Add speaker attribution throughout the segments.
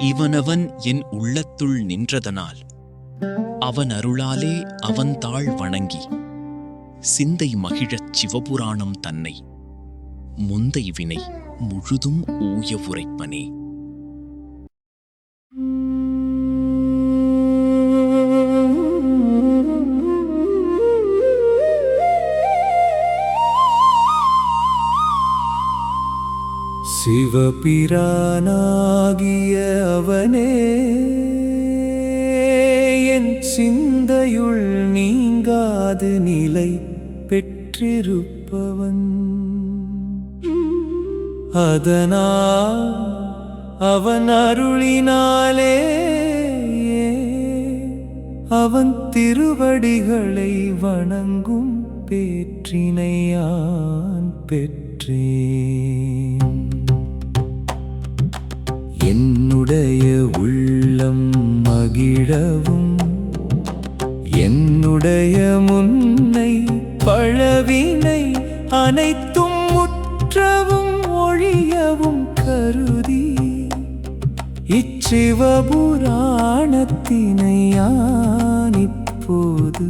Speaker 1: இவனவன் என் உள்ளத்துள் நின்றதனால் அவன் அருளாலே அவன்தாள் வணங்கி சிந்தை மகிழச் சிவபுராணம் தன்னை முந்தை வினை முழுதும் ஊய உரைப்பனே.
Speaker 2: சிவபிரானாகிய அவனே என் சிந்தையுள் நீங்காது நிலை பெற்றிருப்பவன். அதனால் அவன் அருளினாலே அவன் திருவடிகளை வணங்கும் பேற்றினையான் பெற்றேன். என்னுடைய உள்ளம் மகிழவும் என்னுடைய முன்னை பழவினை அனைத்தும் முற்றவும் ஒழியவும் கருதி இச்சிவபுராணத்தினை யான் இப்போது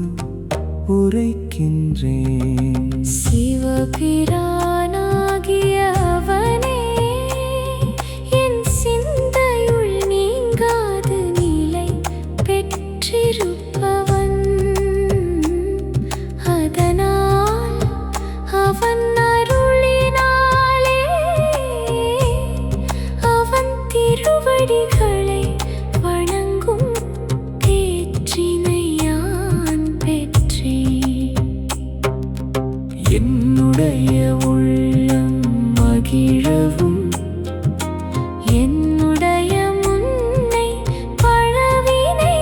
Speaker 2: உரைக்கின்றேன்.
Speaker 3: சிவபிரானாகிய அவனே என் சிந்தையுள் நீங்காது நிலை பெற்றிருப்பவன். அதனால் அவன் அருளினாலே அவன் திருவடிகளை வணங்கும் பேற்றினை யான் பெற்றேன். என்னுடைய உள்ளம் மகிழவும் என்னுடைய முன்னை பழவினை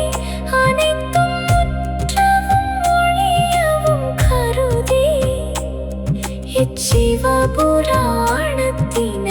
Speaker 3: அனைத்தும் முற்றவும் ஒழியவும் கருதி இச்சிவபுராணத்தின்